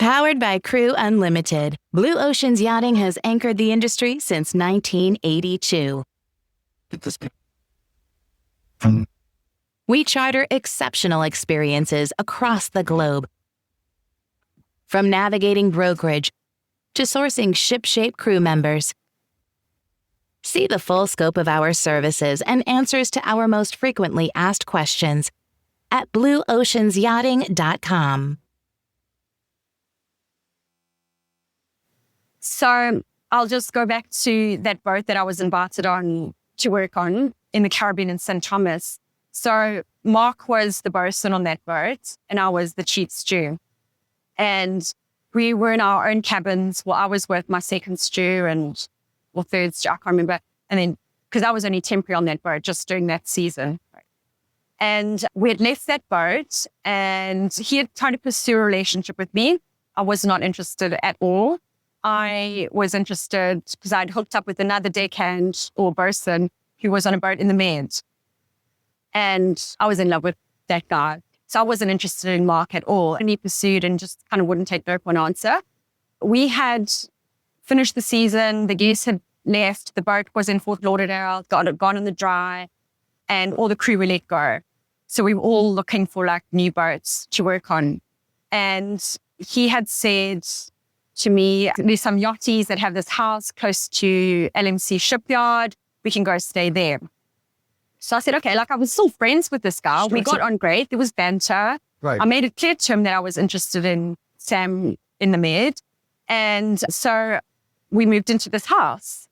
Powered by Crew Unlimited, Blue Ocean's Yachting has anchored the industry since 1982. We charter exceptional experiences across the globe. From navigating brokerage to sourcing ship-shape crew members. See the full scope of our services and answers to our most frequently asked questions at blueoceansyachting.com. So I'll just go back to that boat that I was invited on to work on in the Caribbean in St. Thomas. So Mark was the bosun on that boat and I was the chief stew. And we were in our own cabins. Well, I was with my second stew or third stew, I can't remember. And then, because I was only temporary on that boat just during that season. And we had left that boat and he had tried to pursue a relationship with me. I was not interested at all. I was interested because I'd hooked up with another deckhand or bosun who was on a boat in the Med. And I was in love with that guy. So I wasn't interested in Mark at all. And he pursued and just kind of wouldn't take no for an answer. We had finished the season. The guests had left. The boat was in Fort Lauderdale, gone on the dry, and all the crew were let go. So we were all looking for like new boats to work on. And he had said to me, there's some yachties that have this house close to LMC shipyard. We can go stay there. So I said, okay, like I was still friends with this guy. We got on great. There was banter. Right. I made it clear to him that I was interested in Sam in the Med. And so we moved into this house.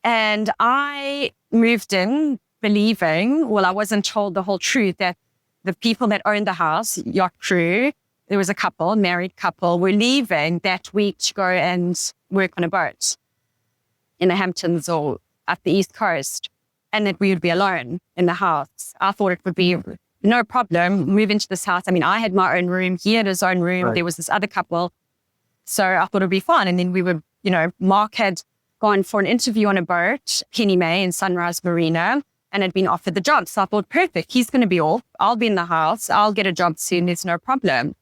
And I moved in believing, well, I wasn't told the whole truth, that the people that owned the house, Yacht Crew, there was a couple, married couple, were leaving that week to go and work on a boat in the Hamptons or up the East Coast, and that we would be alone in the house. I thought it would be no problem, move into this house. I mean, I had my own room, he had his own room, right. There was this other couple. So I thought it would be fun. And then we were, Mark had gone for an interview on a boat, Penny May in Sunrise Marina, and had been offered the job. So I thought, perfect, he's going to be off. I'll be in the house. I'll get a job soon. There's no problem.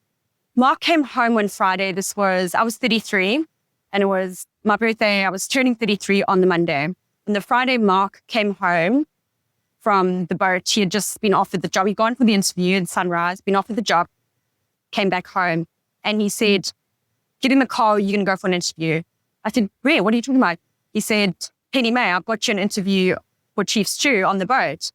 Mark came home one Friday. I was 33 and it was my birthday. I was turning 33 on the Monday. And the Friday, Mark came home from the boat. He had just been offered the job. He'd gone for the interview in Sunrise, been offered the job, came back home. And he said, get in the car, you're going to go for an interview. I said, where? What are you talking about? He said, Penny May, I've got you an interview for Chief Stew on the boat.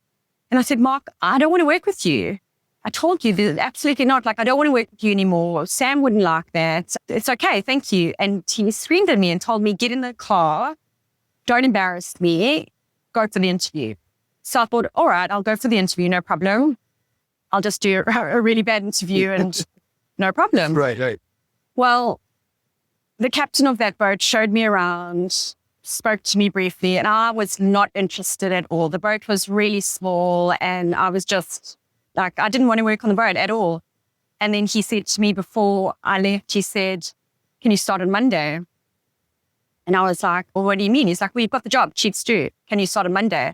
And I said, Mark, I don't want to work with you. I told you, absolutely not. Like, I don't want to work with you anymore. Sam wouldn't like that. It's okay, thank you. And he screamed at me and told me, get in the car, don't embarrass me, go for the interview. So I thought, all right, I'll go for the interview, no problem. I'll just do a really bad interview and no problem. Right. Well, the captain of that boat showed me around, spoke to me briefly, and I was not interested at all. The boat was really small and I was just like, I didn't want to work on the boat at all. And then he said to me before I left, he said, can you start on Monday? And I was like, well, what do you mean? He's like, well, you've got the job, Chief Stew. Can you start on Monday?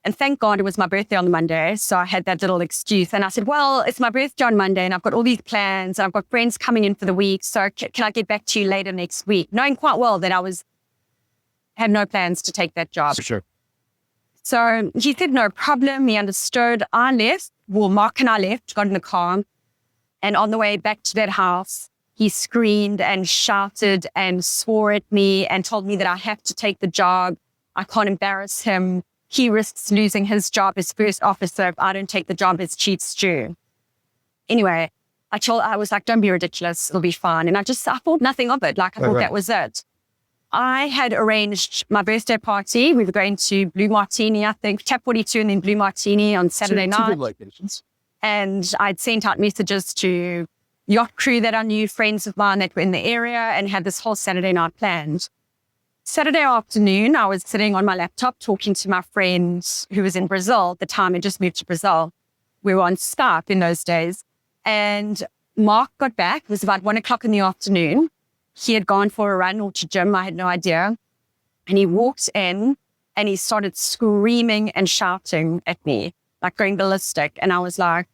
And thank God it was my birthday on the Monday. So I had that little excuse. And I said, well, it's my birthday on Monday and I've got all these plans and I've got friends coming in for the week. So can I get back to you later next week? Knowing quite well that I had no plans to take that job. For sure. So he said, no problem. He understood. I left. Well, Mark and I left, got in the car. And on the way back to that house, he screamed and shouted and swore at me and told me that I have to take the job. I can't embarrass him. He risks losing his job as first officer if I don't take the job as chief stew. Anyway, I was like, don't be ridiculous. It'll be fine. And I thought nothing of it. Like I thought that was it. I had arranged my birthday party. We were going to Blue Martini, I think, Tap 42 and then Blue Martini on Saturday night. Two good locations. And I'd sent out messages to Yacht Crew that I knew, friends of mine that were in the area, and had this whole Saturday night planned. Saturday afternoon, I was sitting on my laptop talking to my friend who was in Brazil at the time. I just moved to Brazil. We were on Skype in those days. And Mark got back. It was about 1:00 in the afternoon. He had gone for a run or to gym. I had no idea. And he walked in and he started screaming and shouting at me, like going ballistic. And I was like,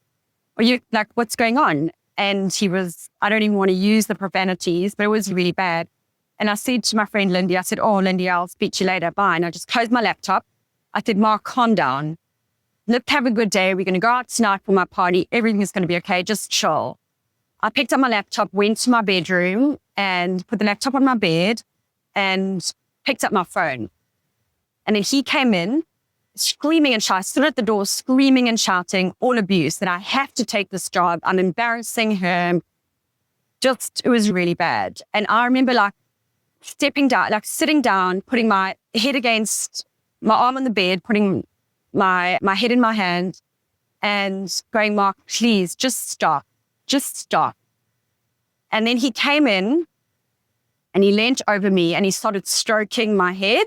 are you like, what's going on? And I don't even want to use the profanities, but it was really bad. And I said to my friend Lindy, I said, oh, Lindy, I'll speak to you later. Bye. And I just closed my laptop. I said, Mark, calm down. Let's have a good day. We're going to go out tonight for my party. Everything is going to be okay. Just chill. I picked up my laptop, went to my bedroom and put the laptop on my bed and picked up my phone. And then he came in screaming and shouting. I stood at the door screaming and shouting, all abuse, that I have to take this job. I'm embarrassing him. It was really bad. And I remember stepping down, sitting down, putting my head against my arm on the bed, putting my head in my hand and going, Mark, please just stop. Just stop. And then he came in and he leant over me and he started stroking my head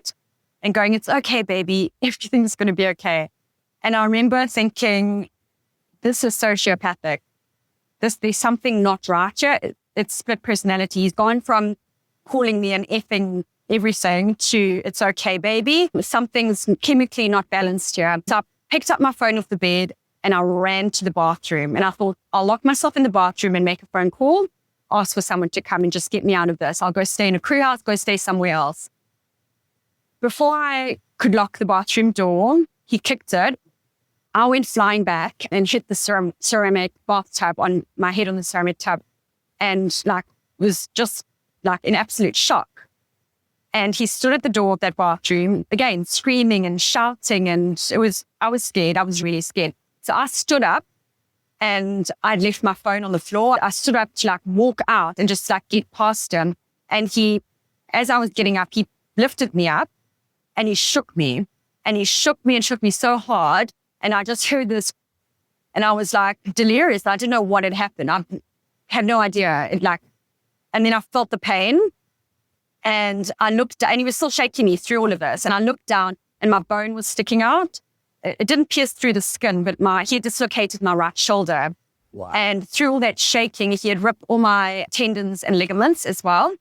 and going, it's okay, baby. Everything's going to be okay. And I remember thinking, this is sociopathic. There's something not right here. It's split personality. He's gone from calling me an effing everything to it's okay, baby. Something's chemically not balanced here. So I picked up my phone off the bed and I ran to the bathroom. And I thought, I'll lock myself in the bathroom and make a phone call, ask for someone to come and just get me out of this. I'll go stay in a crew house, go stay somewhere else. Before I could lock the bathroom door, he kicked it. I went flying back and hit the ceramic bathtub on my head on the ceramic tub and was just in absolute shock. And he stood at the door of that bathroom, again, screaming and shouting. And I was scared. I was really scared. So I stood up and I'd left my phone on the floor. I stood up to walk out and just get past him. And as I was getting up, he lifted me up and he shook me and shook me so hard. And I just heard this and I was delirious. I didn't know what had happened. I had no idea. And then I felt the pain and I looked down and he was still shaking me through all of this. And I looked down and my bone was sticking out. It didn't pierce through the skin, but he had dislocated my right shoulder. Wow. And through all that shaking, he had ripped all my tendons and ligaments as well.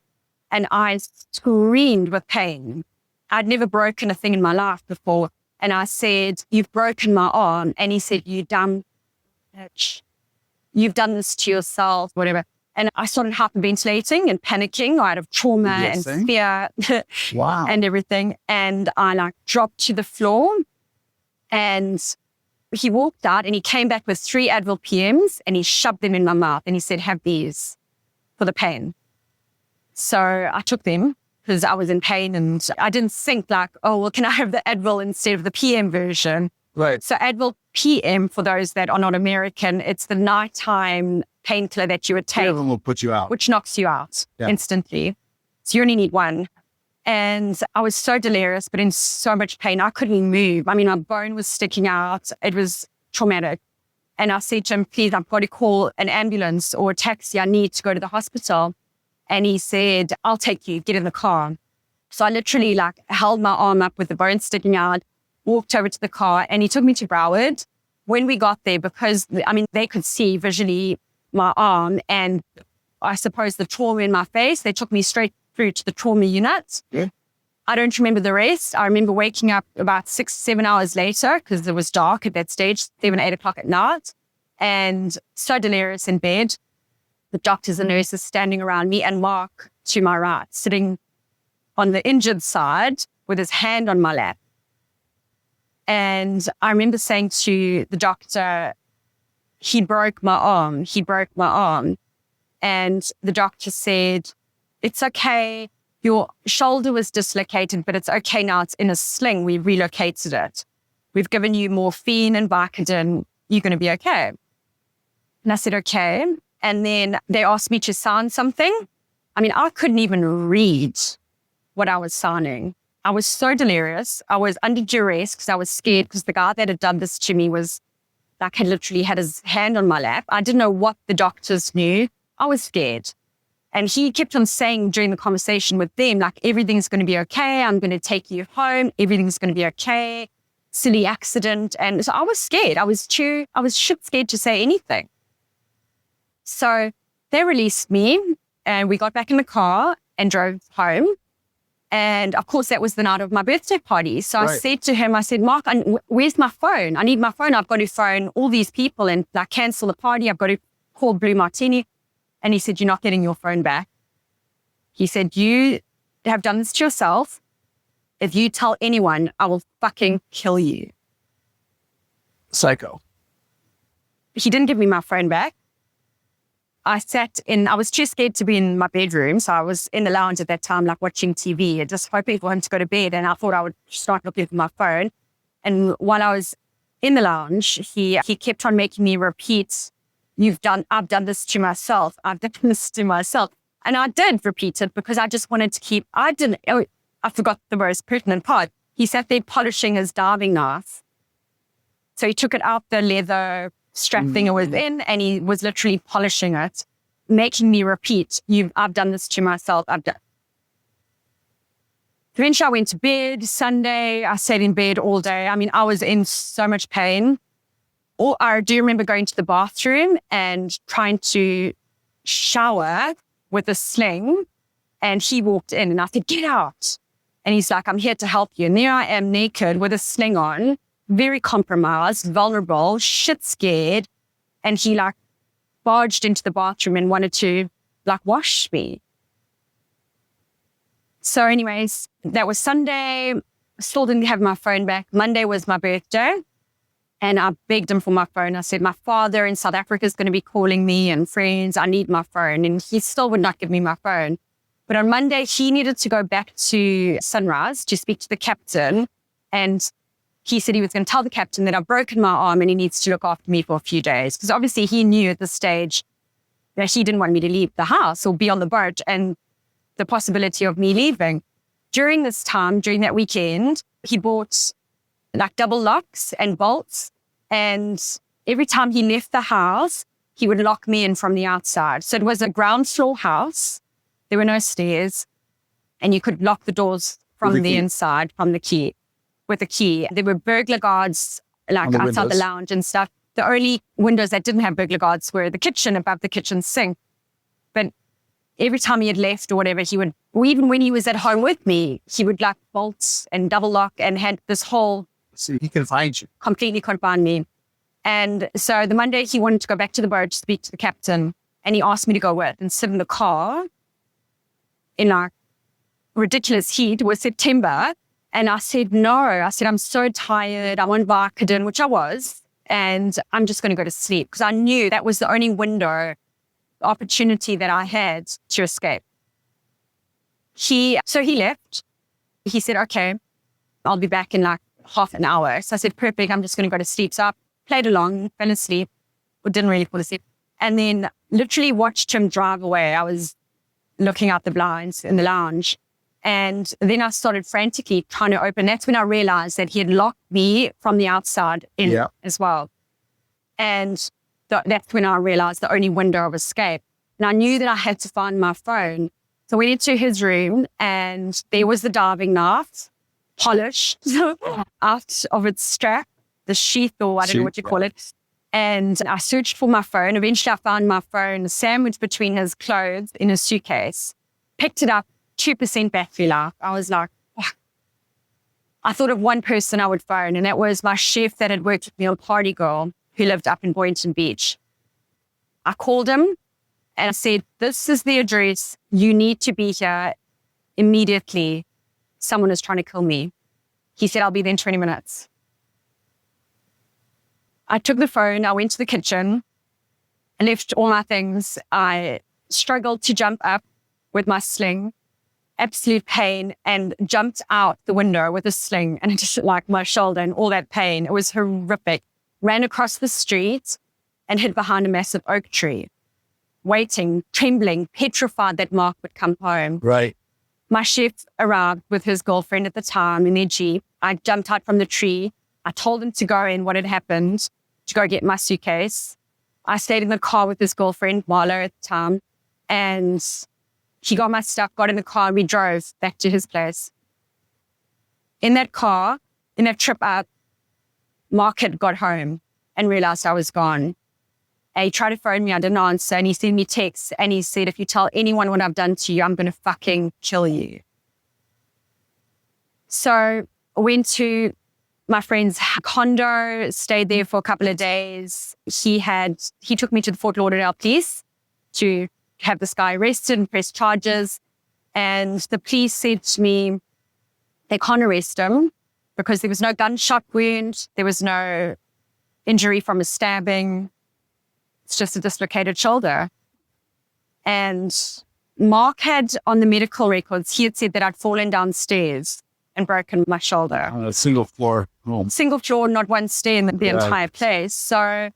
And I screamed with pain. I'd never broken a thing in my life before. And I said, you've broken my arm. And he said, you dumb bitch. You've done this to yourself, whatever. And I started hyperventilating and panicking out of trauma and fear Wow. and everything. And I dropped to the floor. And he walked out and he came back with 3 Advil PMs and he shoved them in my mouth and he said, have these for the pain. So I took them because I was in pain and I didn't think oh, well, can I have the Advil instead of the PM version? Right. So Advil PM, for those that are not American, it's the nighttime painkiller that you would take. One of them will put you out. Which knocks you out instantly. So you only need one. And I was so delirious, but in so much pain, I couldn't move. I mean, my bone was sticking out. It was traumatic. And I said to him, please, I've got to call an ambulance or a taxi. I need to go to the hospital. And he said, I'll take you, get in the car. So I literally held my arm up with the bone sticking out, walked over to the car, and he took me to Broward. When we got there, because, they could see visually my arm and I suppose the trauma in my face, they took me straight through to the trauma unit. Yeah. I don't remember the rest. I remember waking up about 6-7 hours later because it was dark at that stage, 7-8 o'clock at night, and so delirious in bed. The doctors and nurses standing around me and Mark to my right, sitting on the injured side with his hand on my lap. And I remember saying to the doctor, he broke my arm. He broke my arm. And the doctor said, it's okay. Your shoulder was dislocated, but it's okay now. It's in a sling. We relocated it. We've given you morphine and Vicodin. You're going to be okay. And I said, okay. And then they asked me to sign something. I couldn't even read what I was signing. I was so delirious. I was under duress because I was scared because the guy that had done this to me was had literally had his hand on my lap. I didn't know what the doctors knew. I was scared. And he kept on saying during the conversation with them, everything's going to be okay. I'm going to take you home. Everything's going to be okay. Silly accident. And so I was scared. I was shit scared to say anything. So they released me and we got back in the car and drove home. And of course, that was the night of my birthday party. So I said to him, I said, Mark, where's my phone? I need my phone. I've got to phone all these people and cancel the party. I've got to cold blue martini. And he said, you're not getting your phone back. He said, you have done this to yourself. If you tell anyone, I will fucking kill you. Psycho. He didn't give me my phone back. I was too scared to be in my bedroom. So I was in the lounge at that time, like watching TV and just hoping for him to go to bed. And I thought I would start looking for my phone. And while I was in the lounge, he kept on making me repeat, I've done this to myself. I've done this to myself. And I did repeat it because I just wanted to I forgot the most pertinent part. He sat there polishing his diving knife. So he took it out the leather strap thing it was in, and he was literally polishing it, making me repeat, I've done this to myself. Eventually I went to bed. Sunday, I stayed in bed all day. I mean, I was in so much pain. I do remember going to the bathroom and trying to shower with a sling, and he walked in and I said, get out. And he's like, I'm here to help you. And there I am naked with a sling on, very compromised, vulnerable, shit scared. And he like barged into the bathroom and wanted to like wash me. So anyways, that was Sunday. Still didn't have my phone back. Monday was my birthday. And I begged him for my phone. I said, my father in South Africa is going to be calling me and friends. I need my phone. And he still would not give me my phone. But on Monday, he needed to go back to Sunrise to speak to the captain. And he said he was going to tell the captain that I've broken my arm and he needs to look after me for a few days. Because obviously he knew at this stage that he didn't want me to leave the house or be on the boat and the possibility of me leaving. During this time, during that weekend, he bought like double locks and bolts. And every time he left the house, he would lock me in from the outside. So it was a ground floor house. There were no stairs. And you could lock the doors from the inside, from the key, with a key. There were burglar guards like outside the lounge and stuff. The only windows that didn't have burglar guards were the kitchen, above the kitchen sink. But every time he had left or whatever, he would, or even when he was at home with me, he would like bolt and double lock and had this whole... So he can find you. Completely confined me. And so the Monday he wanted to go back to the boat to speak to the captain, and he asked me to go with and sit in the car in like ridiculous heat. It was September. And I said, no. I said, I'm so tired. I'm on Vicodin, which I was. And I'm just going to go to sleep because I knew that was the only window, opportunity that I had to escape. So he left. He said, okay, I'll be back in like half an hour. So I said, perfect. I'm just going to go to sleep. So I played along, fell asleep, or didn't really fall asleep. And then literally watched him drive away. I was looking out the blinds in the lounge. And then I started frantically trying to open. That's when I realized that he had locked me from the outside in as well. And that's when I realized the only window of escape. And I knew that I had to find my phone. So we went into his room and there was the diving knife, polished out of its strap, the sheath, or I don't know what you call it. And I searched for my phone. Eventually I found my phone sandwiched between his clothes in a suitcase, picked it up, 2% battery life. I was like, oh. I thought of one person I would phone, and that was my chef that had worked with me on Party Girl, who lived up in Boynton Beach. I called him and I said, this is the address. You need to be here immediately. Someone is trying to kill me. He said, I'll be there in 20 minutes. I took the phone. I went to the kitchen and left all my things. I struggled to jump up with my sling, absolute pain, and jumped out the window with a sling and it just like my shoulder and all that pain. It was horrific. Ran across the street and hid behind a massive oak tree, waiting, trembling, petrified that Mark would come home. Right. My chef arrived with his girlfriend at the time in their Jeep. I jumped out from the tree. I told him to go in what had happened, to go get my suitcase. I stayed in the car with his girlfriend, Marlo, at the time, and he got my stuff, got in the car, and we drove back to his place. In that car, in that trip out, Mark had got home and realized I was gone. And he tried to phone me, I didn't answer, and he sent me texts, and he said, if you tell anyone what I've done to you, I'm going to fucking kill you. So I went to my friend's condo, stayed there for a couple of days. He took me to the Fort Lauderdale police to have this guy arrested and press charges. And the police said to me, they can't arrest him because there was no gunshot wound. There was no injury from a stabbing. It's just a dislocated shoulder. And Mark had on the medical records, he had said that I'd fallen downstairs and broken my shoulder. On a single floor home. Single floor, not one stair in the entire place. So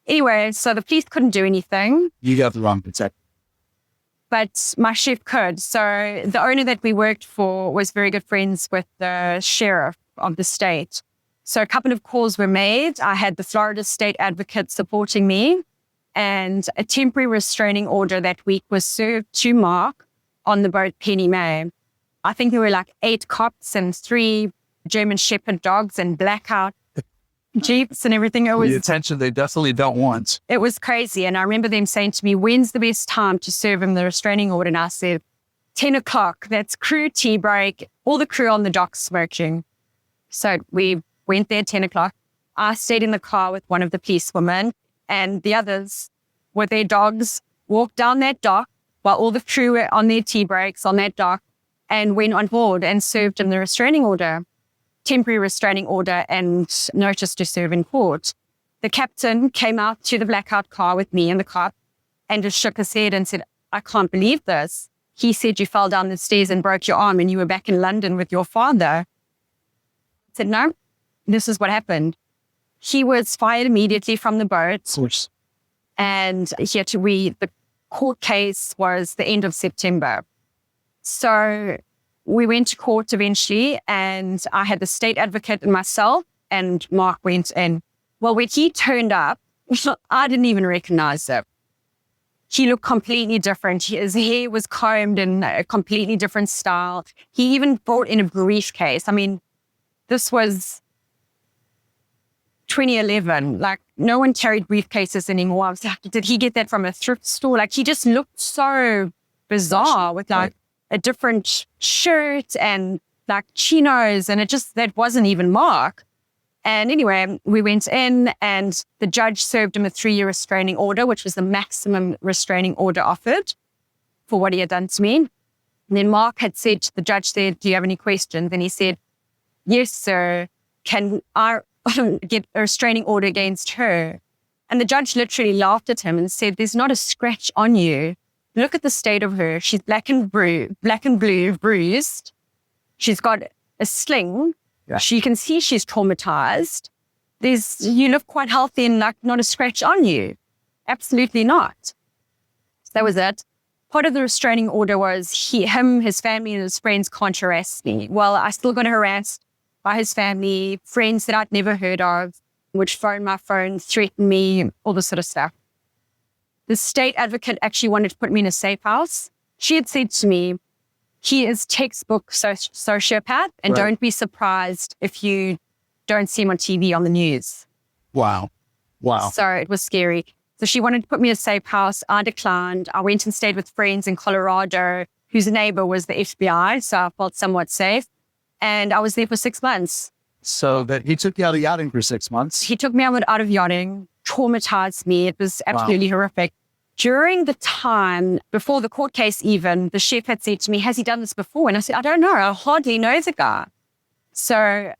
anyway, so the police couldn't do anything. You got the wrong detective. But my chef could. So the owner that we worked for was very good friends with the sheriff of the state. So a couple of calls were made. I had the Florida state advocate supporting me, and a temporary restraining order that week was served to Mark on the boat Penny May. I think there were like 8 cops and 3 German Shepherd dogs and blackout jeeps and everything. It was the attention they definitely don't want. It was crazy. And I remember them saying to me, when's the best time to serve him the restraining order? And I said, 10 o'clock. That's crew tea break. All the crew on the dock smoking. So we went there at 10 o'clock. I stayed in the car with one of the policewomen, and the others with their dogs walked down that dock while all the crew were on their tea breaks on that dock, and went on board and served him the restraining order, temporary restraining order and notice to serve in court. The captain came out to the blackout car with me and the cop and just shook his head and said, I can't believe this. He said you fell down the stairs and broke your arm and you were back in London with your father. I said, no, this is what happened. He was fired immediately from the boat. And the court case was the end of September. So we went to court eventually, and I had the state advocate and myself, and Mark went in. Well, when he turned up, I didn't even recognize him. He looked completely different. His hair was combed in a completely different style. He even brought in a briefcase. I mean, this was 2011. Like, no one carried briefcases anymore. I was like, did he get that from a thrift store? Like, he just looked so bizarre with like a different shirt and like chinos, and that wasn't even Mark. And anyway, we went in, and the judge served him a 3-year restraining order, which was the maximum restraining order offered for what he had done to me. And then Mark had said, the judge said, do you have any questions? And he said, yes, sir. Can I get a restraining order against her? And the judge literally laughed at him and said, there's not a scratch on you. Look at the state of her. She's black and blue, bruised. She's got a sling. Yeah. You can see she's traumatized. You look quite healthy and like not a scratch on you. Absolutely not. So that was it. Part of the restraining order was his family and his friends can't harass me. Well, I still got harassed by his family, friends that I'd never heard of, would phone my phone, threaten me, all this sort of stuff. The state advocate actually wanted to put me in a safe house. She had said to me, he is textbook sociopath, and don't be surprised if you don't see him on TV on the news. Wow. So it was scary. So she wanted to put me in a safe house. I declined. I went and stayed with friends in Colorado whose neighbor was the FBI, so I felt somewhat safe. And I was there for 6 months. So that he took you out of yachting for 6 months? He took me out of yachting, traumatized me. It was absolutely horrific. During the time, before the court case even, the chef had said to me, has he done this before? And I said, I don't know. I hardly know the guy. So,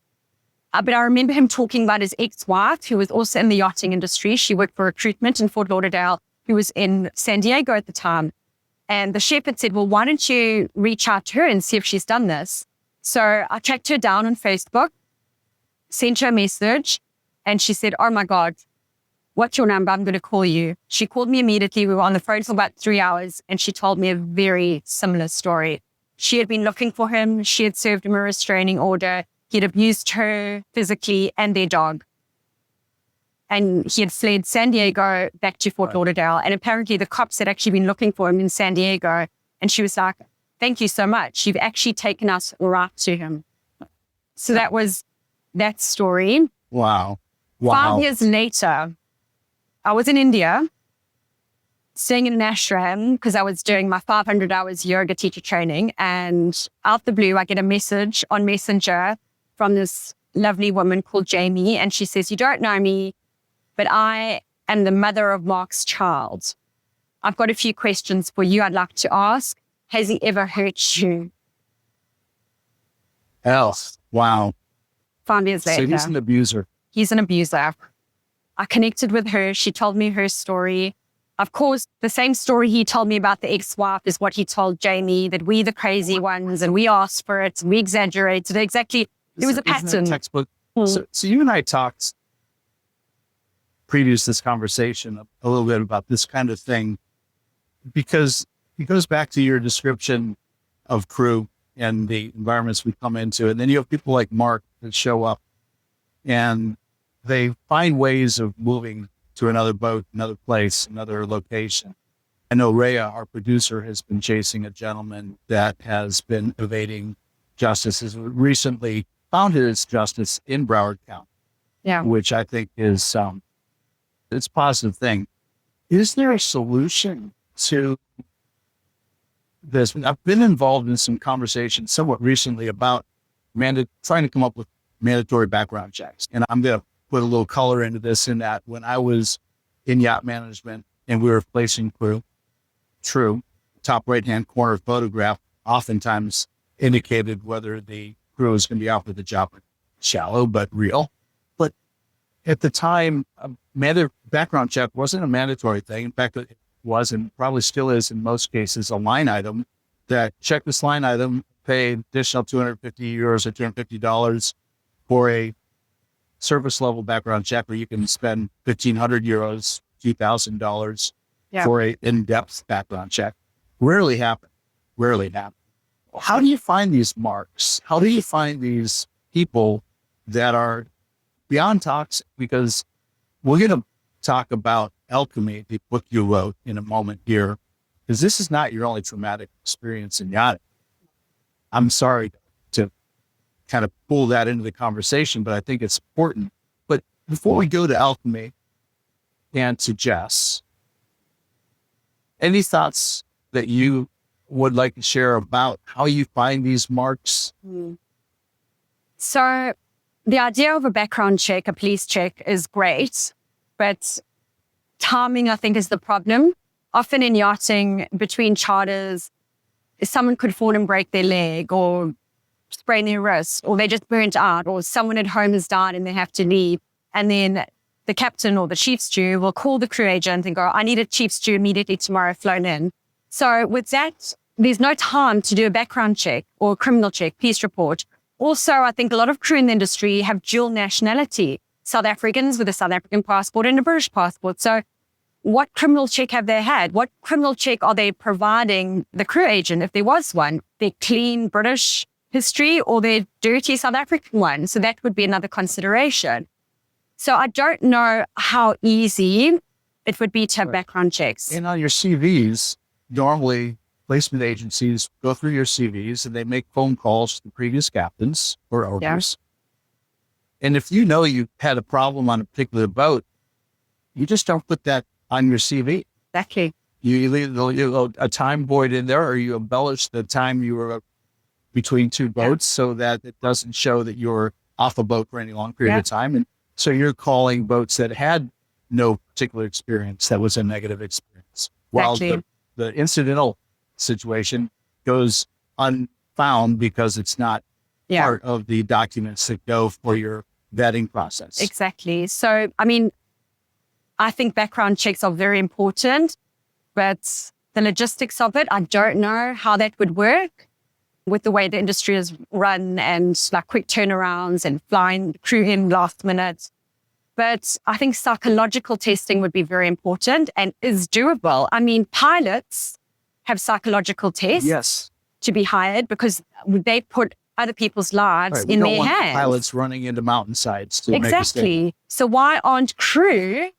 but I remember him talking about his ex-wife, who was also in the yachting industry. She worked for recruitment in Fort Lauderdale, who was in San Diego at the time. And the chef had said, well, why don't you reach out to her and see if she's done this? So I tracked her down on Facebook, sent her a message, and she said, oh my God, what's your number? I'm going to call you. She called me immediately. We were on the phone for about 3 hours, and she told me a very similar story. She had been looking for him. She had served him a restraining order. He had abused her physically and their dog. And he had fled San Diego back to Fort Lauderdale. And apparently the cops had actually been looking for him in San Diego. And she was like, thank you so much. You've actually taken us right to him. So that was that story. Wow. 5 years later, I was in India, staying in an ashram because I was doing my 500 hours yoga teacher training. And out the blue, I get a message on Messenger from this lovely woman called Jamie, and she says, "You don't know me, but I am the mother of Mark's child. I've got a few questions for you I'd like to ask. Has he ever hurt you?" Else. Wow. 5 years later. So he's an abuser. He's an abuser. I connected with her. She told me her story. Of course, the same story he told me about the ex-wife is what he told Jamie, that we the crazy ones and we asked for it, we exaggerated. Exactly. There was a Isn't that pattern. textbook. So you and I talked previous to this conversation a little bit about this kind of thing, because it goes back to your description of crew and the environments we come into. And then you have people like Mark that show up and they find ways of moving to another boat, another place, another location. I know Rhea, our producer, has been chasing a gentleman that has been evading justice, has recently found his justice in Broward County, which I think is, it's a positive thing. Is there a solution to this? I've been involved in some conversations somewhat recently about trying to come up with mandatory background checks. And I'm going to put a little color into this, in that when I was in yacht management and we were placing crew, true, top right-hand corner photograph oftentimes indicated whether the crew was going to be offered the job. Shallow, but real. But at the time, a background check wasn't a mandatory thing. In fact, it was, and probably still is in most cases, a line item that check this line item, pay additional €250 or $250 for a service level background check, where you can spend €1,500, $2,000 for a in-depth background check. Rarely happen. How do you find these marks? How do you find these people that are beyond toxic? Because we're going to talk about Alchemy, the book you wrote, in a moment here, because this is not your only traumatic experience in yachting. I'm sorry to kind of pull that into the conversation, but I think it's important. But before we go to Alchemy and to Jess, any thoughts that you would like to share about how you find these marks? So the idea of a background check, a police check, is great, but timing, I think, is the problem. Often in yachting, between charters, someone could fall and break their leg or sprain their wrist, or they just burnt out, or someone at home has died and they have to leave. And then the captain or the chief stew will call the crew agent and go, "I need a chief stew immediately tomorrow flown in." So with that, there's no time to do a background check or a criminal check, police report. Also, I think a lot of crew in the industry have dual nationality, South Africans with a South African passport and a British passport. So what criminal check have they had? What criminal check are they providing the crew agent, if there was one? Their clean British history or their dirty South African one? So that would be another consideration. So I don't know how easy it would be to have background checks. And on your CVs, normally placement agencies go through your CVs and they make phone calls to the previous captains or owners. And if you know you had a problem on a particular boat, you just don't put that on your CV. Exactly. You leave a time void in there, or you embellish the time you were between two boats so that it doesn't show that you're off a boat for any long period of time. And so you're calling boats that had no particular experience that was a negative experience. While the incidental situation goes unfound because it's not part of the documents that go for your vetting process. Exactly. So, I mean, I think background checks are very important, but the logistics of it, I don't know how that would work with the way the industry is run and like quick turnarounds and flying crew in last minute. But I think psychological testing would be very important and is doable. I mean, pilots have psychological tests to be hired because they put other people's lives in their hands. Pilots running into mountainsides to make a mistake. Exactly. So why aren't crew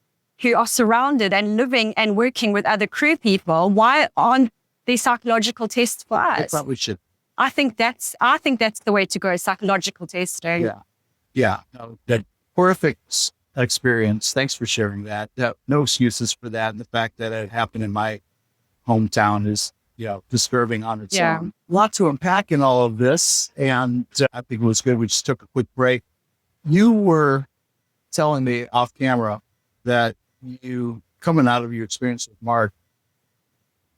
who are surrounded and living and working with other crew people, why aren't there psychological tests for us? They probably should. I think that's the way to go, psychological testing. Yeah. No, that horrific experience. Thanks for sharing that. No excuses for that. And the fact that it happened in my hometown is, disturbing on its own. A lot to unpack in all of this. And I think it was good. We just took a quick break. You were telling me off camera that you, coming out of your experience with Mark,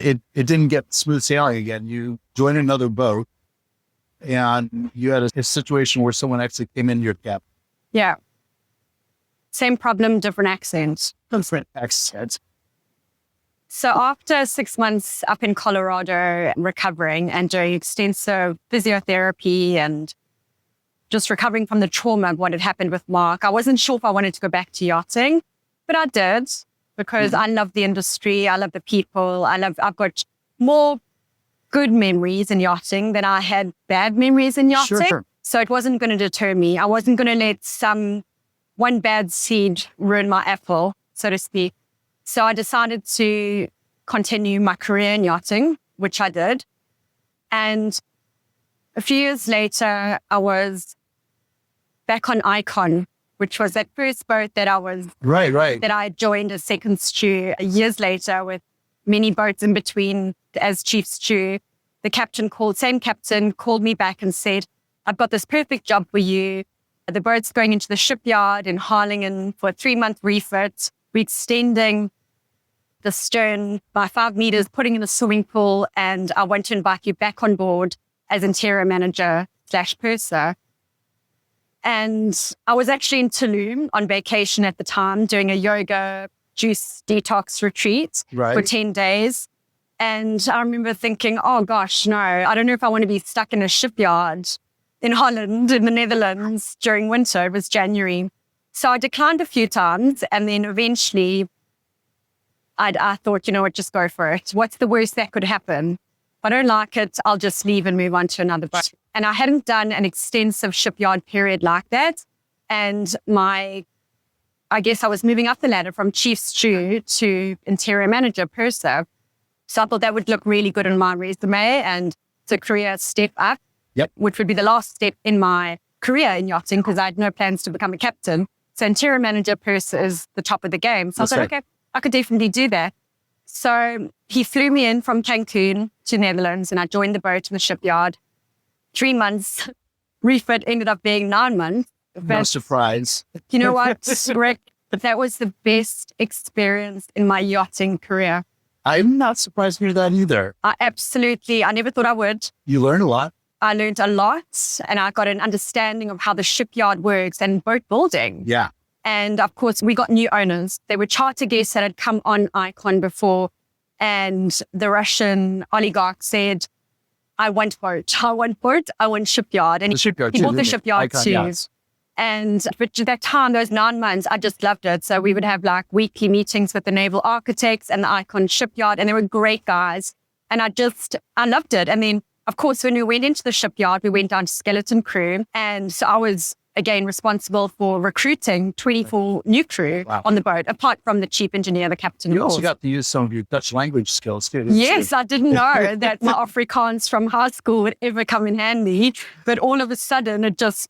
it didn't get smooth sailing again. You joined another boat and you had a situation where someone actually came into your cabin. Yeah. Same problem, different accents. Different accents. So after 6 months up in Colorado, recovering and doing extensive physiotherapy and just recovering from the trauma of what had happened with Mark, I wasn't sure if I wanted to go back to yachting, but I did because I love the industry. I love the people. I've got more good memories in yachting than I had bad memories in yachting. Sure. So it wasn't going to deter me. I wasn't going to let one bad seed ruin my apple, so to speak. So I decided to continue my career in yachting, which I did. And a few years later, I was back on Icon, which was that first boat that I was Right. that I joined as second stew years later with many boats in between as chief stew. The same captain called me back and said, I've got this perfect job for you. The boat's going into the shipyard in Harlingen for a 3-month refit. We're extending the stern by 5 meters, putting in a swimming pool, and I want to invite you back on board as interior manager / purser. And I was actually in Tulum on vacation at the time, doing a yoga juice detox retreat for 10 days. And I remember thinking, oh gosh, no, I don't know if I want to be stuck in a shipyard in Holland, in the Netherlands during winter. It was January. So I declined a few times, and then eventually I thought, you know what, just go for it. What's the worst that could happen? If I don't like it, I'll just leave and move on to another boat. And I hadn't done an extensive shipyard period like that. And I guess I was moving up the ladder from chief stew to interior manager purser. So I thought that would look really good in my resume and it's a career step up, which would be the last step in my career in yachting because I had no plans to become a captain. So interior manager purser is the top of the game. So I thought, okay, I could definitely do that. So he flew me in from Cancun to Netherlands and I joined the boat in the shipyard. 3 months. Refit ended up being 9 months. No surprise. You know what, Rick? That was the best experience in my yachting career. I'm not surprised to hear that either. I never thought I would. You learned a lot. I learned a lot and I got an understanding of how the shipyard works and boat building. Yeah. And of course, we got new owners. They were charter guests that had come on Icon before. And the Russian oligarch said, I want boat, I want shipyard. And he bought the shipyard too. Yes. And at that time, those 9 months, I just loved it. So we would have like weekly meetings with the naval architects and the Icon shipyard. And they were great guys. And I loved it. And then, of course, when we went into the shipyard, we went down to skeleton crew. And so I was, again, responsible for recruiting 24 new crew on the boat, apart from the chief engineer, the captain. You also got to use some of your Dutch language skills too. Yes, I didn't know that my Afrikaans from high school would ever come in handy. But all of a sudden, it just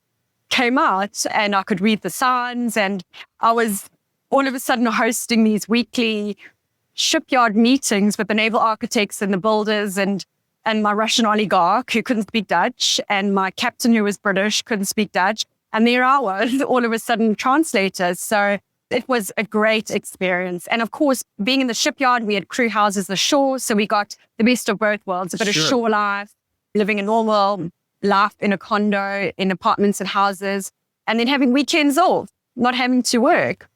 came out and I could read the signs. And I was all of a sudden hosting these weekly shipyard meetings with the naval architects and the builders and my Russian oligarch who couldn't speak Dutch and my captain who was British couldn't speak Dutch. And there I was, all of a sudden translators. So it was a great experience. And of course, being in the shipyard, we had crew houses ashore. So we got the best of both worlds, a bit of shore life, living a normal life in a condo, in apartments and houses, and then having weekends off, not having to work.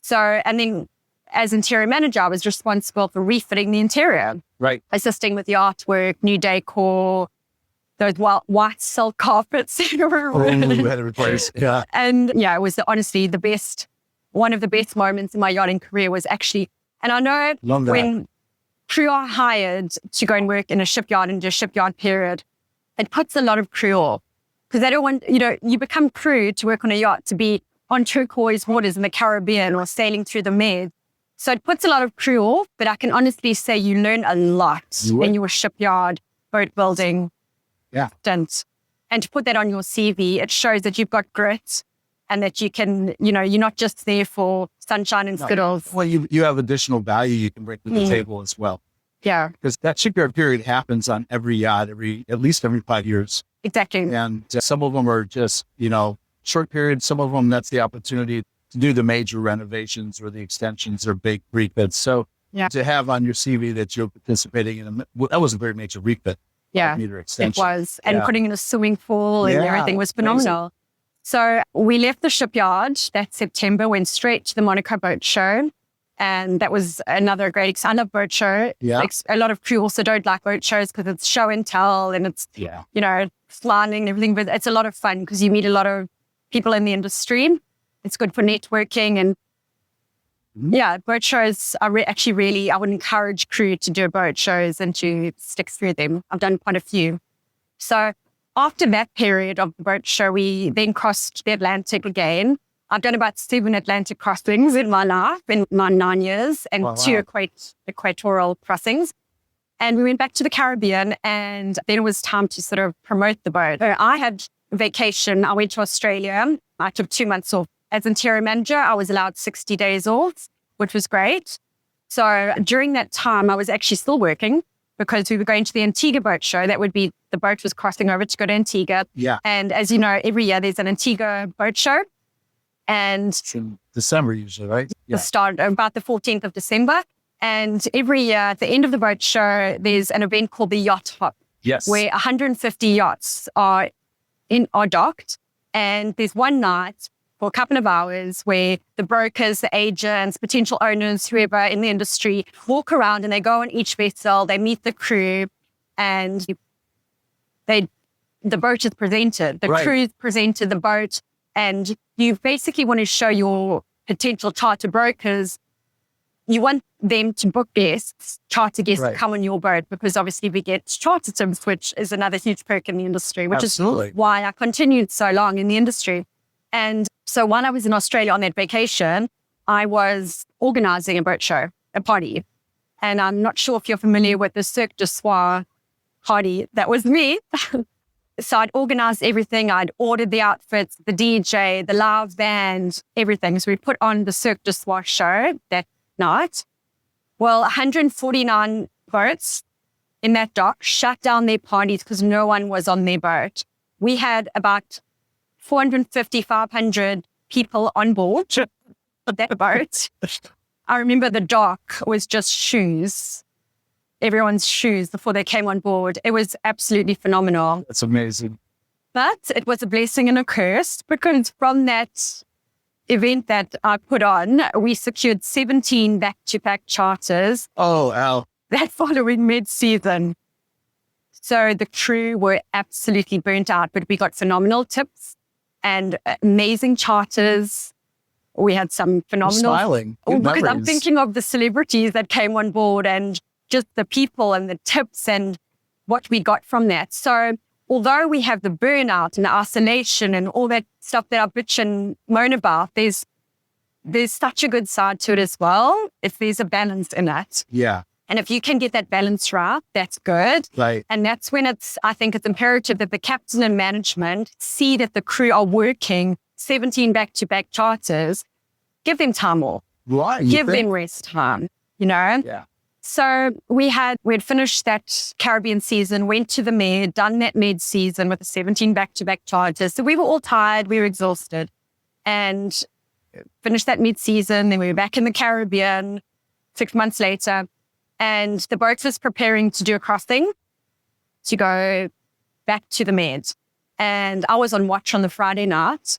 So, and then as interior manager, I was responsible for refitting the interior. Right. Assisting with the artwork, new decor, those white silk carpets. We had to replace. Yeah. And yeah, it was honestly one of the best moments in my yachting career was actually, and I know when crew are hired to go and work in a shipyard and do a shipyard period, it puts a lot of crew off because they don't want, you become crew to work on a yacht to be on turquoise waters in the Caribbean or sailing through the Med. So it puts a lot of crew off, but I can honestly say you learn a lot in your shipyard boat building stint. And to put that on your CV, it shows that you've got grit and that you can, you're not just there for sunshine and skittles. Well, you have additional value you can bring to the table as well. Yeah. Because that shipyard period happens on every yacht, at least every 5 years. Exactly. And some of them are just, short period. Some of them, that's the opportunity to do the major renovations or the extensions or big refits. So to have on your CV that you're participating in, that was a very major refit. Meter extension. It was. And putting in a swimming pool and everything was phenomenal. Amazing. So we left the shipyard that September, went straight to the Monaco Boat Show. And that was another great, I love boat show. Yeah. A lot of crew also don't like boat shows because it's show and tell and it's, flying and everything. But it's a lot of fun because you meet a lot of people in the industry. It's good for networking. And boat shows are actually really, I would encourage crew to do boat shows and to stick through them. I've done quite a few. So after that period of the boat show, we then crossed the Atlantic again. I've done about 7 Atlantic crossings in my life, in my 9 years, and 2 equatorial crossings. And we went back to the Caribbean, and then it was time to sort of promote the boat. So I had vacation. I went to Australia. I took 2 months off. As interior manager, I was allowed 60 days off, which was great. So during that time, I was actually still working because we were going to the Antigua boat show. That would be, the boat was crossing over to go to Antigua. Yeah. And as you know, every year there's an Antigua boat show. And it's in December usually, right? The start, about the 14th of December. And every year at the end of the boat show, there's an event called the Yacht Hop. Yes. Where 150 yachts are docked. And there's one night for a couple of hours where the brokers, the agents, potential owners, whoever in the industry walk around and they go on each vessel, they meet the crew, and the boat is presented. The crew is presented the boat. And you basically want to show your potential charter brokers, you want them to book guests, charter guests to come on your boat, because obviously we get charter terms, which is another huge perk in the industry, which is why I continued so long in the industry. And so while I was in Australia on that vacation, I was organizing a boat show, a party. And I'm not sure if you're familiar with the Cirque du Soir party. That was me. So I'd organized everything. I'd ordered the outfits, the DJ, the live band, everything. So we put on the Cirque du Soir show that night. Well, 149 boats in that dock shut down their parties because no one was on their boat. We had about 450, 500 people on board that boat. I remember the dock was just shoes. Everyone's shoes before they came on board. It was absolutely phenomenal. That's amazing. But it was a blessing and a curse, because from that event that I put on, we secured 17 back-to-back charters. Oh, Al. That following mid-season. So the crew were absolutely burnt out, but we got phenomenal tips and amazing charters. We had some phenomenal... You're smiling. Because I'm thinking of the celebrities that came on board and just the people and the tips and what we got from that. So although we have the burnout and the isolation and all that stuff that I bitch and moan about, there's such a good side to it as well, if there's a balance in it. Yeah. And if you can get that balance right, that's good. Right. And that's when I think it's imperative that the captain and management see that the crew are working 17 back-to-back charters. Give them time off. Right. Give them rest time, Yeah. So we had finished that Caribbean season, went to the Med, done that Med season with the 17 back-to-back charters. So we were all tired, we were exhausted, and finished that Med season. Then we were back in the Caribbean 6 months later, and the boat was preparing to do a crossing to go back to the Med. And I was on watch on the Friday night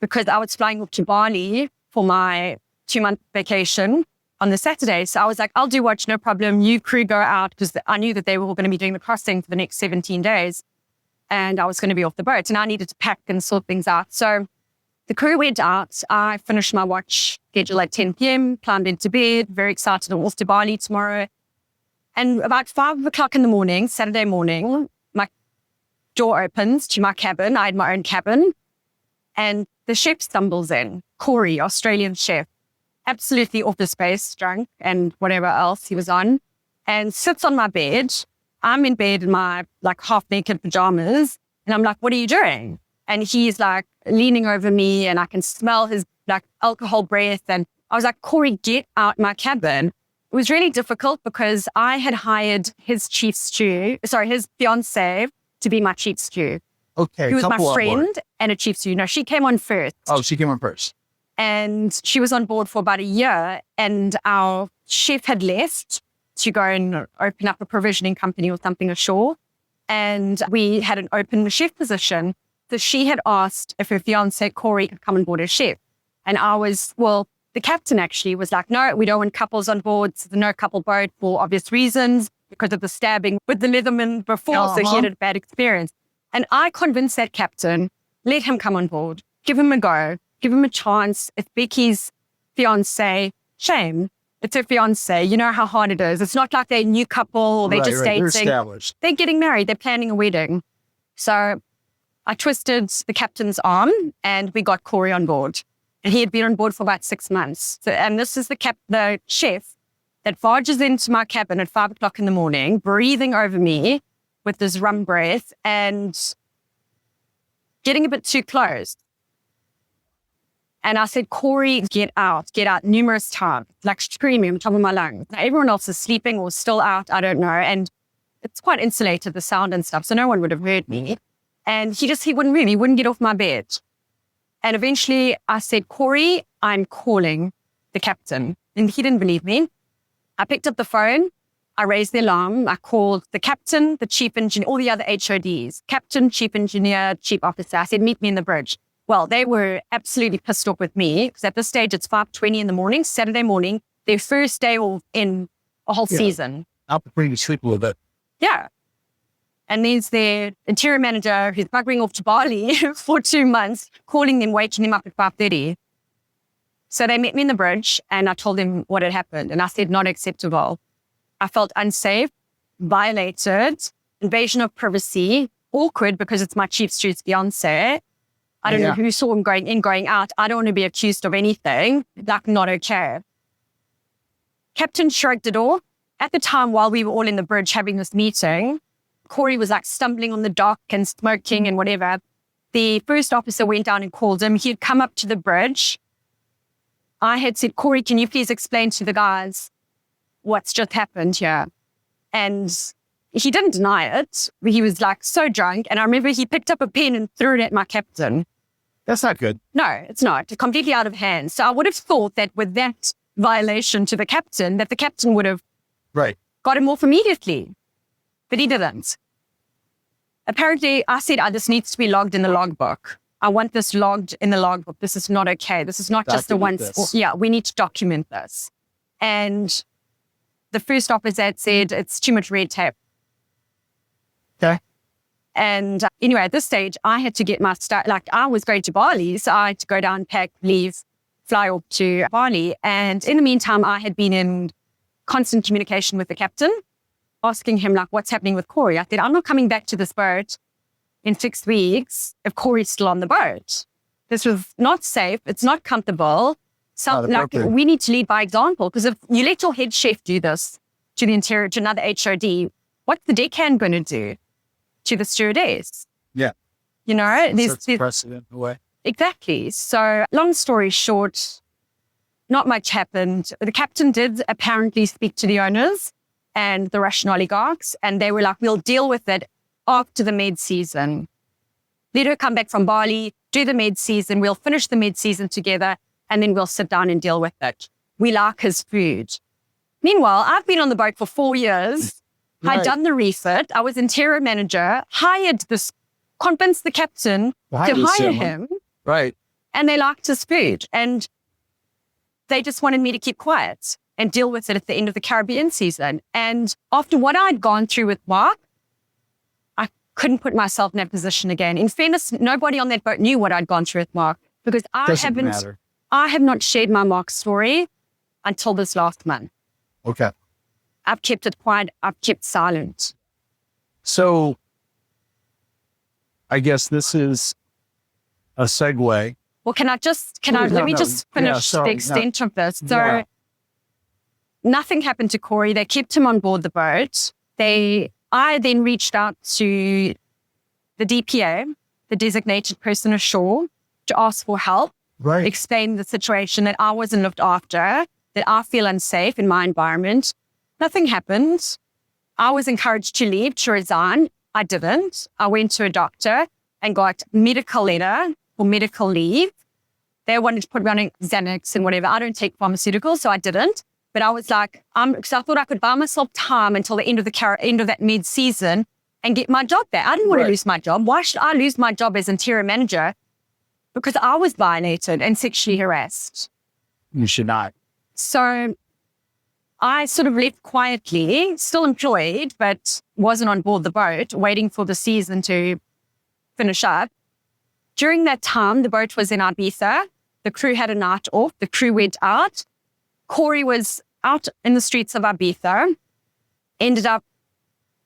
because I was flying up to Bali for my 2-month vacation on the Saturday. So I was like, I'll do watch, no problem. You crew go out, because I knew that they were all going to be doing the crossing for the next 17 days. And I was going to be off the boat and I needed to pack and sort things out. So the crew went out. I finished my watch schedule at 10 p.m., climbed into bed, very excited. I'm off to Bali tomorrow. And about 5 o'clock in the morning, Saturday morning, my door opens to my cabin. I had my own cabin. And the chef stumbles in, Corey, Australian chef. Absolutely off the space, drunk and whatever else he was on, and sits on my bed. I'm in bed in my half naked pajamas, and I'm like, what are you doing? And he's like leaning over me, and I can smell his alcohol breath. And I was like, Corey, get out my cabin. It was really difficult because I had hired his fiance to be my chief stew. Okay. who was my couple on board. friend and a chief steward. No, she came on first. Oh, she came on first. And she was on board for about a year. And our chef had left to go and open up a provisioning company or something ashore. And we had an open chef position. So she had asked if her fiance, Corey, could come on board as chef. And the captain actually was like, no, we don't want couples on board. So no couple boat for obvious reasons because of the stabbing with the Leatherman before. So he had a bad experience. And I convinced that captain, let him come on board, give him a go, give him a chance. It's Becky's fiance. Shame. It's her fiance. You know how hard it is. It's not like they're a new couple or they're just dating. They're established. They're getting married. They're planning a wedding. So I twisted the captain's arm and we got Corey on board. And he had been on board for about 6 months. So, and this is the chef that barges into my cabin at 5 o'clock in the morning, breathing over me with this rum breath and getting a bit too close. And I said, Corey, get out numerous times, like screaming on top of my lungs. Now, everyone else is sleeping or still out, I don't know. And it's quite insulated, the sound and stuff, so no one would have heard me. And he wouldn't get off my bed. And eventually I said, Corey, I'm calling the captain. And he didn't believe me. I picked up the phone. I raised the alarm. I called the captain, the chief engineer, all the other HODs, captain, chief engineer, chief officer. I said, meet me in the bridge. Well, they were absolutely pissed off with me because at this stage, it's 5:20 in the morning, Saturday morning, their first day in a whole season. I'll bring you sleep a little bit. Yeah. And there's their interior manager who's buggering off to Bali for 2 months, calling them, waking them up at 5:30. So they met me in the bridge and I told them what had happened. And I said, not acceptable. I felt unsafe, violated, invasion of privacy, awkward because it's my chief steward's fiance. I don't know who saw him going in, going out. I don't want to be accused of anything. Like, not okay. Captain shrugged it off. At the time, while we were all in the bridge having this meeting, Corey was like stumbling on the dock and smoking and whatever. The first officer went down and called him. He had come up to the bridge. I had said, Corey, can you please explain to the guys what's just happened here? And he didn't deny it. He was like so drunk. And I remember he picked up a pen and threw it at my captain. That's not good. No, it's not. It's completely out of hand. So I would have thought that with that violation to the captain, that the captain would have got him off immediately. But he didn't. Apparently, I said, this needs to be logged in the logbook. I want this logged in the logbook. This is not okay. This is not just a once. Yeah, we need to document this. And the first officer had said, it's too much red tape. Okay. And anyway, at this stage, I had to get my stuff. Like, I was going to Bali, so I had to go down, pack, leave, fly off to Bali. And in the meantime, I had been in constant communication with the captain, asking him, like, what's happening with Corey? I said, I'm not coming back to this boat in 6 weeks if Corey's still on the boat. This was not safe. It's not comfortable. So, we need to lead by example, because if you let your head chef do this to another HOD, what's the deckhand going to do to the stewardess? Yeah. You know, there's precedent away. Exactly. So long story short, not much happened. The captain did apparently speak to the owners and the Russian oligarchs, and they were like, we'll deal with it after the mid-season. Let her come back from Bali, do the mid-season, we'll finish the mid-season together, and then we'll sit down and deal with it. We like his food. Meanwhile, I've been on the boat for 4 years. I'd done the refit. I was interior manager, convinced the captain to hire him. Right. And they liked his food. And they just wanted me to keep quiet and deal with it at the end of the Caribbean season. And after what I'd gone through with Mark, I couldn't put myself in that position again. In fairness, nobody on that boat knew what I'd gone through with Mark, because I have not shared my Mark story until this last month. Okay. I've kept it quiet. I've kept silent. So I guess this is a segue. Well, let me just finish the extent of this. So nothing happened to Corey. They kept him on board the boat. I then reached out to the DPA, the designated person ashore, to ask for help, explain the situation, that I wasn't looked after, that I feel unsafe in my environment. Nothing happened. I was encouraged to leave, to resign. I didn't. I went to a doctor and got medical letter for medical leave. They wanted to put me on Xanax and whatever. I don't take pharmaceuticals, so I didn't. But I was like, because I thought I could buy myself time until the end of that mid-season and get my job back. I didn't want to lose my job. Why should I lose my job as interior manager? Because I was violated and sexually harassed. You should not. So I sort of left quietly, still employed, but wasn't on board the boat, waiting for the season to finish up. During that time, the boat was in Ibiza. The crew had a night off. The crew went out. Corey was out in the streets of Ibiza, ended up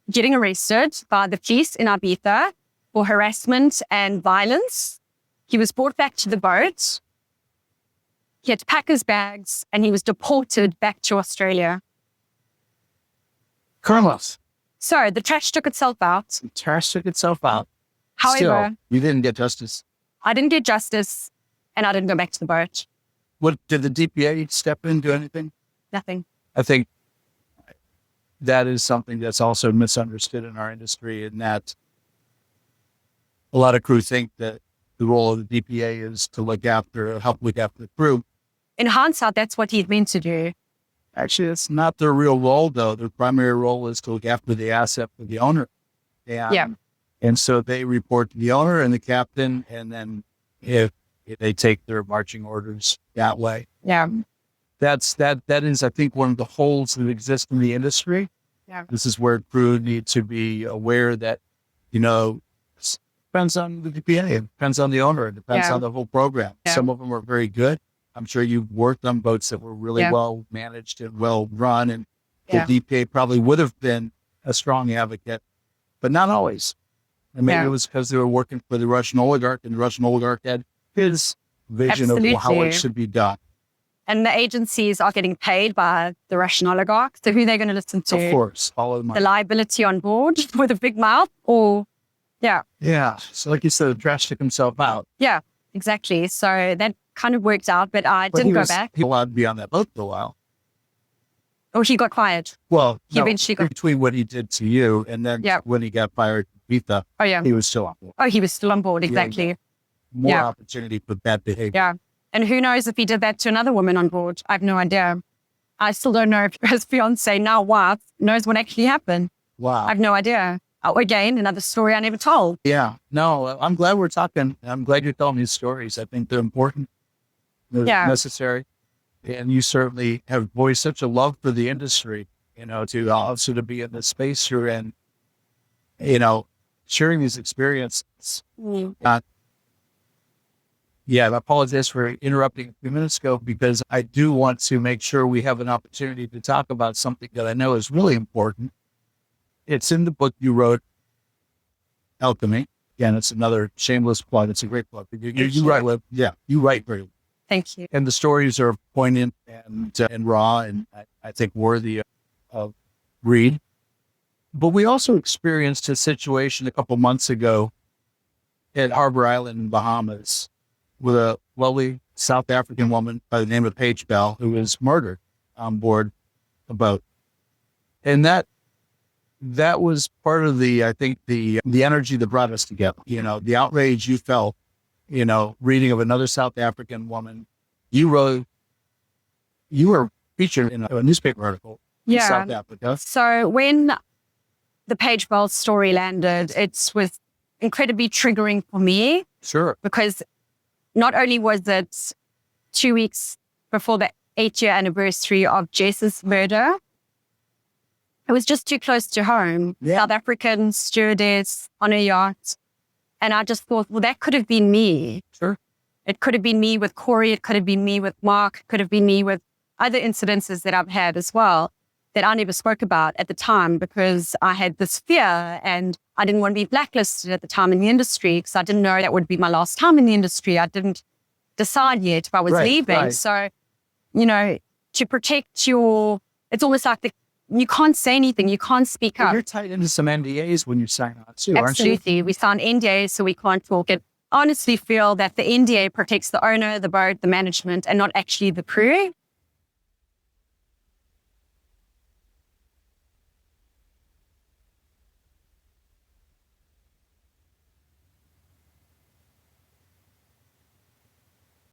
getting arrested by the police in Ibiza for harassment and violence. He was brought back to the boat. He had to pack his bags and he was deported back to Australia. Carlos. So the trash took itself out. The trash took itself out. However, Still, you didn't get justice. I didn't get justice and I didn't go back to the boat. What did the DPA step in, do anything? Nothing. I think that is something that's also misunderstood in our industry, in that a lot of crew think that the role of the DPA is to help look after the crew. In hindsight, that's what he's meant to do. Actually, it's not their real role, though. Their primary role is to look after the asset for the owner. And so they report to the owner and the captain, and then if they take their marching orders that way. Yeah. That is, I think, one of the holes that exist in the industry. Yeah. This is where crew need to be aware that, it depends on the DPA, it depends on the owner, it depends on the whole program. Yeah. Some of them are very good. I'm sure you've worked on boats that were really well managed and well run, and the DPA probably would have been a strong advocate, but not always. And maybe it was because they were working for the Russian oligarch, and the Russian oligarch had his vision of how it should be done. And the agencies are getting paid by the Russian oligarchs. So who are they going to listen to? Of course, follow the money. The liability on board with a big mouth, or Yeah. So like you said, the trash took himself out. Yeah, exactly. So that kind of worked out, but I didn't go back. He was allowed to be on that boat for a while. Or he got fired. Well, he eventually got between what he did to you and then when he got fired to Ibiza, he was still on board. Oh, he was still on board, exactly. More opportunity for bad behavior. Yeah. And who knows if he did that to another woman on board? I have no idea. I still don't know if his fiance, now wife, knows what actually happened. Wow. I have no idea. Oh, again, another story I never told. Yeah. No, I'm glad we're talking. I'm glad you're telling these stories. I think they're important. They're necessary. And you certainly have voiced such a love for the industry, to also to be in the space you're in, sharing these experiences. I apologize for interrupting a few minutes ago, because I do want to make sure we have an opportunity to talk about something that I know is really important. It's in the book you wrote, Alchemy. Again, it's another shameless plug. It's a great book. You write, you write very well. Thank you. And the stories are poignant and raw, and I think worthy of read. But we also experienced a situation a couple months ago at Harbor Island in Bahamas with a lovely South African woman by the name of Paige Bell, who was murdered on board a boat. And that was part of the energy that brought us together. The outrage you felt, reading of another South African woman. You were featured in a newspaper article in South Africa. So when the Paige Bell story landed, it was incredibly triggering for me. Sure. Because not only was it 2 weeks before the 8-year anniversary of Jess's murder, it was just too close to home. Yeah. South African stewardess on a yacht. And I just thought, well, that could have been me. Sure. It could have been me with Corey. It could have been me with Mark. It could have been me with other incidences that I've had as well that I never spoke about at the time, because I had this fear and I didn't want to be blacklisted at the time in the industry, because I didn't know that would be my last time in the industry. I didn't decide yet if I was leaving. Right. So, to protect it's almost like you can't say anything. You can't speak up. You're tied into some NDAs when you sign on too, Absolutely. aren't you? We sign NDAs, so we can't talk. And honestly feel that the NDA protects the owner, the boat, the management, and not actually the crew.